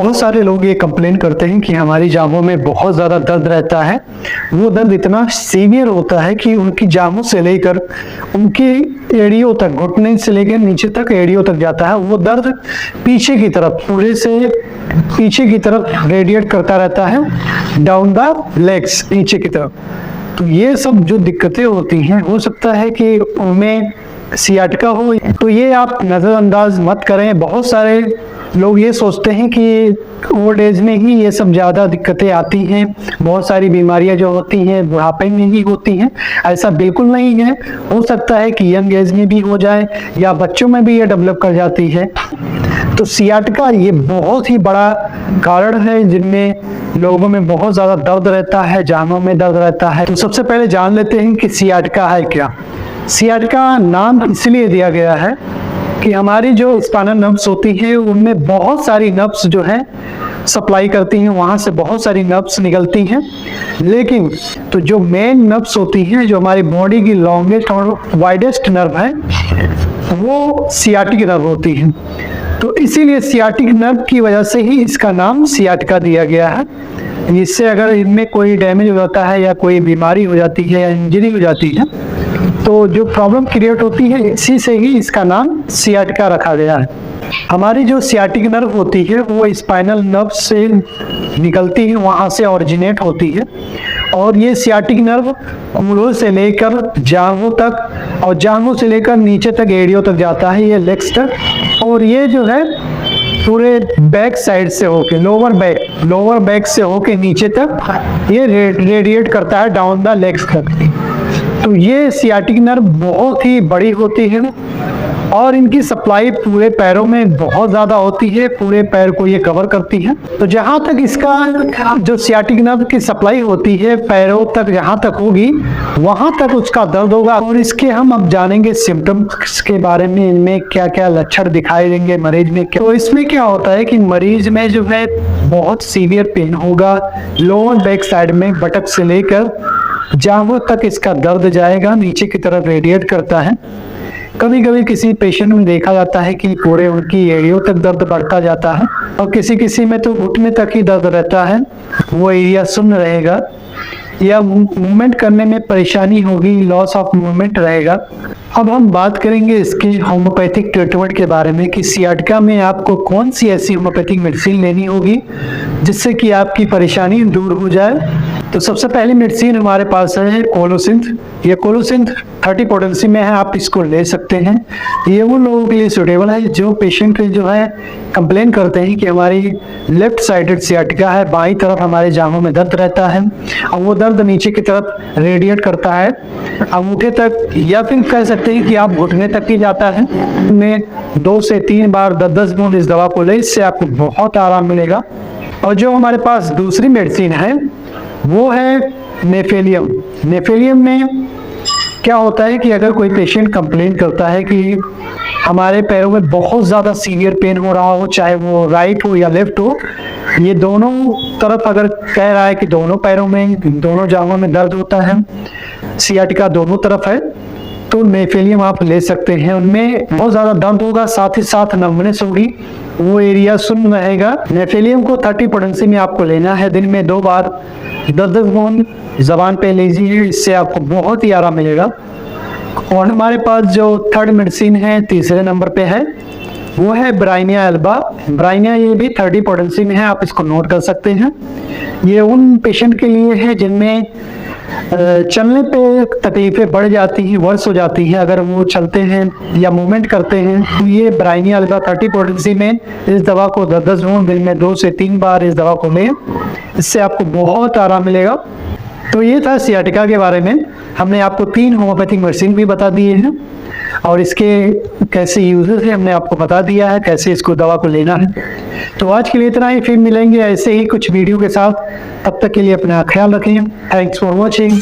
बहुत सारे लोग ये कंप्लेन करते हैं कि हमारी जांघों में बहुत ज़्यादा दर्द रहता है। वो दर्द इतना सीवियर होता है कि उनकी जांघों से लेकर उनकी एड़ियों तक, घुटने से लेकर नीचे तक एड़ियों तक जाता है। वो दर्द पीछे की तरफ, पूरे से पीछे की तरफ रेडिएट करता रहता है, डाउन द लेग्स, नीचे की तरफ। तो ये सब जो दिक्कतें होती हैं, हो सकता है कि उनमें सियाटिका हो। तो ये आप नज़रअंदाज मत करें। बहुत सारे लोग ये सोचते हैं कि ओल्ड एज में ही ये सब ज़्यादा दिक्कतें आती हैं, बहुत सारी बीमारियां जो होती हैं बुढ़ापे में ही होती हैं। ऐसा बिल्कुल नहीं है। हो सकता है कि यंग एज में भी हो जाए या बच्चों में भी ये डेवलप कर जाती है। तो सियाटिका ये बहुत ही बड़ा कारण है जिनमें लोगों में बहुत ज़्यादा दर्द रहता है, जांघों में दर्द रहता है। तो सबसे पहले जान लेते हैं कि सियाटिका है क्या। सियाटिका नाम इसलिए दिया गया है कि हमारी जो स्पाइनल नर्व्स होती हैं उनमें बहुत सारी नर्व्स जो है सप्लाई करती हैं, वहाँ से बहुत सारी नर्व्स निकलती हैं। लेकिन तो जो मेन नर्व्स होती हैं, जो हमारी बॉडी की लॉन्गेस्ट और वाइडेस्ट नर्व है, वो सियाटिक नर्व होती हैं। तो इसीलिए सियाटिक नर्व की वजह से ही इसका नाम सियाटिका दिया गया है। इससे अगर इनमें कोई डैमेज हो जाता है या कोई बीमारी हो जाती है या इंजरी हो जाती है, तो जो प्रॉब्लम क्रिएट होती है, इसी से ही इसका नाम सियाटिका रखा गया है। हमारी जो सियाटिक नर्व होती है वो स्पाइनल नर्व से निकलती है, वहाँ से ओरिजिनेट होती है। और ये सियाटिक नर्व कूल्हों से लेकर जांघों तक और जांघों से लेकर नीचे तक एड़ियों तक जाता है, ये लेग्स तक। और ये जो है पूरे बैक साइड से होके, लोअर बैक से होके नीचे तक ये रेडिएट करता है डाउन द लेग्स तक। तो ये सियाटिक नर्व बहुत ही बड़ी होती है और इनकी सप्लाई पूरे पैरों में बहुत ज़्यादा होती है, पूरे पैर को ये कवर करती है। तो जहाँ तक इसका जो सियाटिक नर्व की सप्लाई होती है पैरों तक, जहाँ तक होगी वहाँ तक उसका दर्द होगा। और इसके हम अब जानेंगे सिम्टम्स के बारे में, इनमें क्या क्या लक्षण दिखाई देंगे मरीज में। तो इसमें क्या होता है कि मरीज में जो है बहुत सीवियर पेन होगा, लोअर बैक साइड में बटक से लेकर जांघों तक इसका दर्द जाएगा, नीचे की तरफ रेडिएट करता है। कभी कभी किसी पेशेंट में देखा जाता है कि पूरे उनकी एड़ियों तक दर्द बढ़ता जाता है और किसी किसी में तो घुटने तक ही दर्द रहता है, वो एरिया सुन्न रहेगा या मूवमेंट करने में परेशानी होगी, लॉस ऑफ मूवमेंट रहेगा। अब हम बात करेंगे इसके होम्योपैथिक ट्रीटमेंट के बारे में कि सियाटिका में आपको कौन सी ऐसी होम्योपैथिक मेडिसिन लेनी होगी जिससे कि आपकी परेशानी दूर हो जाए। तो सबसे पहली मेडिसिन हमारे पास है कोलोसिंथ। ये कोलोसिंथ 30 पोटेंसी में है, आप इसको ले सकते हैं। ये उन लोगों के लिए सूटेबल है जो पेशेंट जो है कंप्लेन करते हैं कि हमारी लेफ्ट साइडेड सियाटिका है, बाईं तरफ हमारे जांघों में दर्द रहता है और वो दर्द नीचे की तरफ रेडिएट करता है अंगूठे तक, या फिर कह सकते हैं कि आप घुटने तक ही जाता है। में 2 से 3 बार 10-10 बूंद इस दवा को ले, इससे आपको बहुत आराम मिलेगा। और जो हमारे पास दूसरी मेडिसिन है वो है नेफेलियम। नेफेलियम में क्या होता है कि अगर कोई पेशेंट कंप्लेन करता है कि हमारे पैरों में बहुत ज़्यादा सीवियर पेन हो रहा हो, चाहे वो राइट हो या लेफ्ट हो, ये दोनों तरफ अगर कह रहा है कि दोनों पैरों में, दोनों जांघों में दर्द होता है, सियाटिका दोनों तरफ है, तो नेफेलियम आप ले सकते हैं। उनमें बहुत ज़्यादा दर्द होगा, साथ ही साथ नंबनेस होगी, वो एरिया सुन्न रहेगा। नेफेलियम को 30 पोटेंसी में आपको लेना है, दिन में 2 बार 10-10 बूंद जबान पे लीजिए, इससे आपको बहुत ही आराम मिलेगा। और हमारे पास जो थर्ड मेडिसिन है, तीसरे नंबर पे है, वो है ब्राइनिया एल्बा। ब्राइनिया ये भी 30 पोटेंसी में है, आप इसको नोट कर सकते हैं। ये उन पेशेंट के लिए है जिनमें चलने पे तकलीफें बढ़ जाती हैं, वर्स हो जाती हैं अगर वो चलते हैं या मूवमेंट करते हैं। तो ये ब्राइनिया एल्बा 30 पोटेंसी में इस दवा को 10-10 बूंद दिन में 2 से 3 बार इस दवा को लें, इससे आपको बहुत आराम मिलेगा। तो ये था सियाटिका के बारे में। हमने आपको 3 होम्योपैथिक मेडिसिन भी बता दिए हैं और इसके कैसे यूजेस है हमने आपको बता दिया है, कैसे इसको दवा को लेना है। तो आज के लिए इतना ही, फिर मिलेंगे ऐसे ही कुछ वीडियो के साथ। तब तक के लिए अपना ख्याल रखें। Thanks for watching.